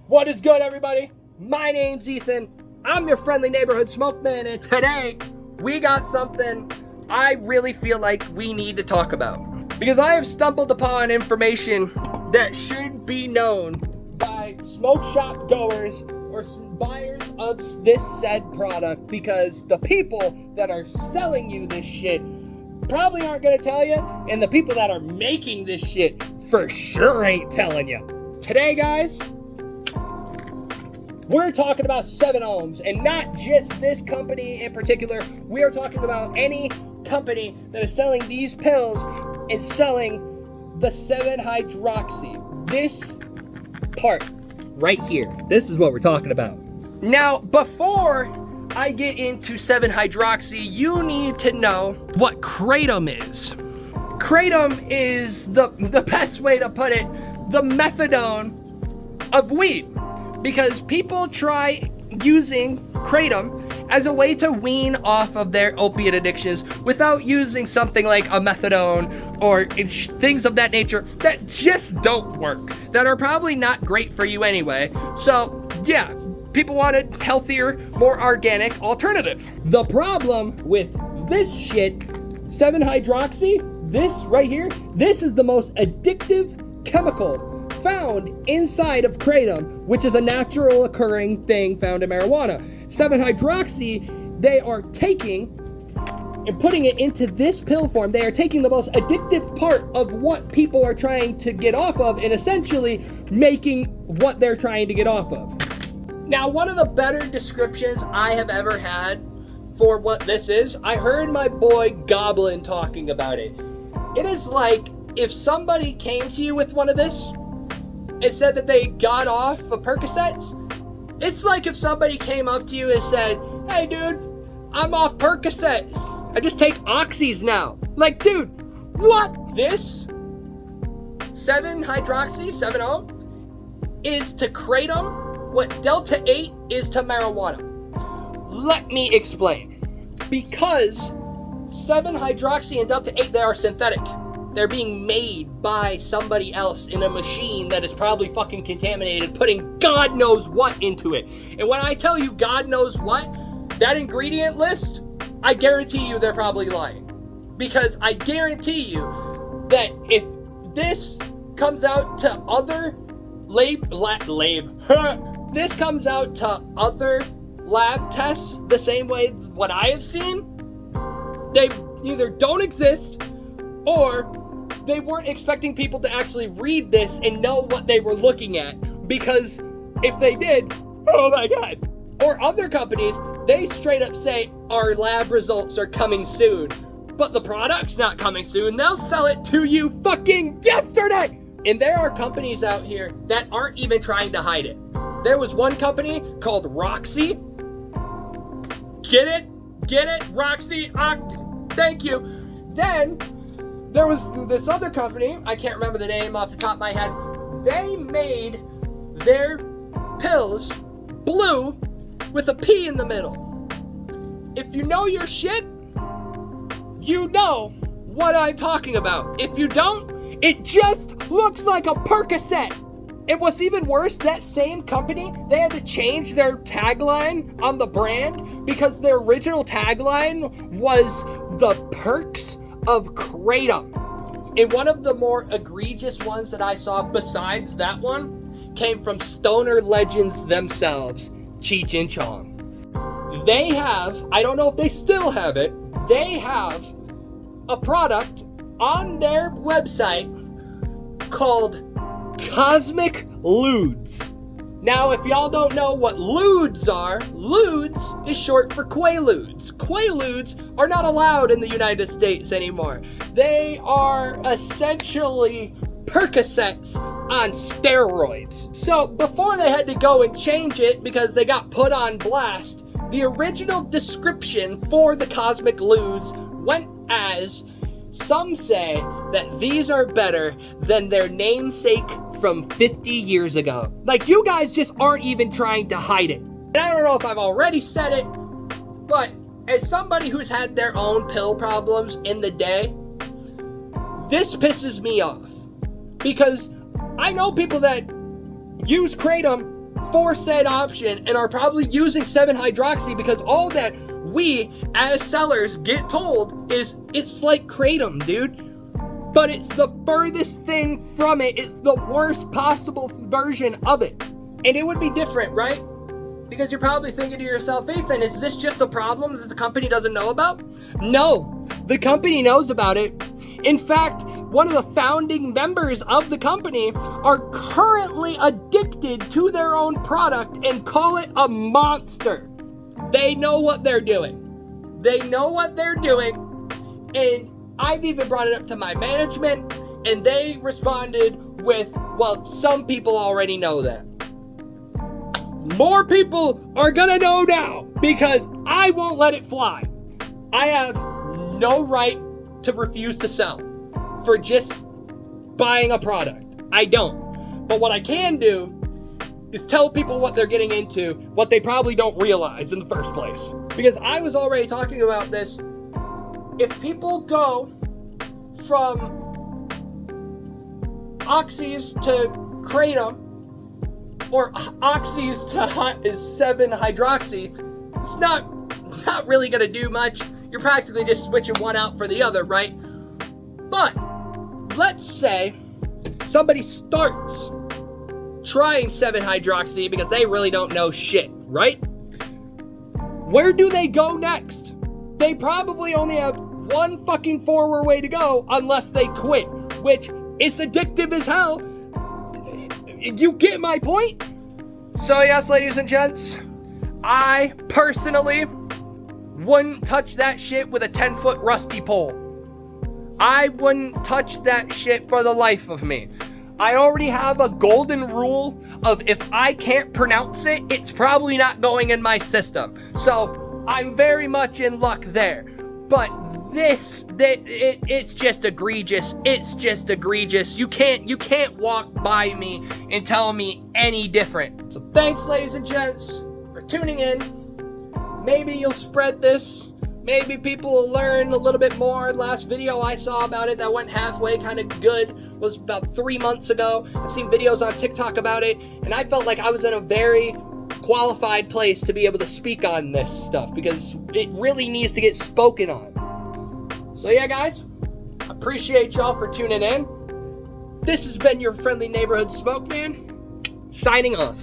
What is good, everybody? My name's Ethan. I'm your friendly neighborhood smoke man, and today we got something I really feel like we need to talk about. Because I have stumbled upon information that should be known by smoke shop goers or buyers of this said product, because the people that are selling you this shit probably aren't gonna tell you, and the people that are making this shit for sure ain't telling you. Today, guys, we're talking about 7 ohms, and not just this company in particular. We are talking about any company that is selling these pills and selling the 7-hydroxy. This part right here, this is what we're talking about. Now, before I get into 7-hydroxy, you need to know what kratom is. Kratom is the best way to put it, the methadone of weed. Because people try using kratom as a way to wean off of their opiate addictions without using something like a methadone or things of that nature that just don't work, that are probably not great for you anyway. So yeah, people wanted healthier, more organic alternative. The problem with this shit, 7-hydroxy, this right here, this is the most addictive chemical found inside of kratom, which is a natural occurring thing found in marijuana. 7-hydroxy, they are taking and putting it into this pill form. They are taking the most addictive part of what people are trying to get off of and essentially making what they're trying to get off of. Now, one of the better descriptions I have ever had for what this is, I heard my boy Goblin talking about it. It is like if somebody came to you with one of this and said that they got off of Percocets. It's like if somebody came up to you and said, "Hey dude, I'm off Percocets. I just take oxys now." Like, dude, what? This 7-hydroxy, 7-ohm, is to kratom what Delta 8 is to marijuana. Let me explain. Because 7-hydroxy and Delta 8, they are synthetic. They're being made by somebody else in a machine that is probably fucking contaminated, putting God knows what into it. And when I tell you God knows what, that ingredient list, I guarantee you they're probably lying. Because I guarantee you that if this comes out to other this comes out to other lab tests the same way what I have seen, they either don't exist or they weren't expecting people to actually read this and know what they were looking at, because if they did, oh my god. Or other companies, they straight up say our lab results are coming soon, but the product's not coming soon. They'll sell it to you fucking yesterday. And there are companies out here that aren't even trying to hide it. There was one company called Roxy. Get it, Roxy. Thank you. Then there was this other company, I can't remember the name off the top of my head. They made their pills blue with a P in the middle. If you know your shit, you know what I'm talking about. If you don't, it just looks like a Percocet. And what's even worse, that same company, they had to change their tagline on the brand because their original tagline was the perks of kratom. And one of the more egregious ones that I saw besides that one came from stoner legends themselves, Cheech and Chong. They have, I don't know if they still have it, they have a product on their website called Cosmic Ludes. Now, if y'all don't know what ludes are, ludes is short for Quaaludes. Quaaludes are not allowed in the United States anymore. They are essentially Percocets on steroids. So before they had to go and change it because they got put on blast, the original description for the Cosmic Ludes went as, some say that these are better than their namesake from 50 years ago. Like, you guys just aren't even trying to hide it. And I don't know if I've already said it, but as somebody who's had their own pill problems in the day, this pisses me off. Because I know people that use kratom for said option and are probably using 7-hydroxy because all that we as sellers get told is it's like kratom, dude. But it's the furthest thing from it. It's the worst possible version of it. And it would be different, right? Because you're probably thinking to yourself, Ethan, is this just a problem that the company doesn't know about? No, the company knows about it. In fact, one of the founding members of the company are currently addicted to their own product and call it a monster. They know what they're doing. They know what they're doing. And I've even brought it up to my management, and they responded with, well, some people already know that. More people are gonna know now because I won't let it fly. I have no right to refuse to sell for just buying a product. I don't. But what I can do is tell people what they're getting into, what they probably don't realize in the first place. Because I was already talking about this. If people go from oxys to kratom, or oxys to 7-hydroxy, it's not really gonna do much. You're practically just switching one out for the other, right? But let's say somebody starts trying 7-hydroxy because they really don't know shit, right? Where do they go next? They probably only have one fucking forward way to go unless they quit, which is addictive as hell. You get my point? So yes, ladies and gents, I personally wouldn't touch that shit with a 10-foot rusty pole. I wouldn't touch that shit for the life of me. I already have a golden rule of if I can't pronounce it, it's probably not going in my system. So I'm very much in luck there. But it's just egregious. It's just egregious. You can't walk by me and tell me any different. So thanks, ladies and gents, for tuning in. Maybe you'll spread this. Maybe people will learn a little bit more. Last video I saw about it that went halfway kind of good was about 3 months ago. I've seen videos on TikTok about it, and I felt like I was in a very qualified place to be able to speak on this stuff because it really needs to get spoken on. So yeah, guys, appreciate y'all for tuning in. This has been your friendly neighborhood smoke man, signing off.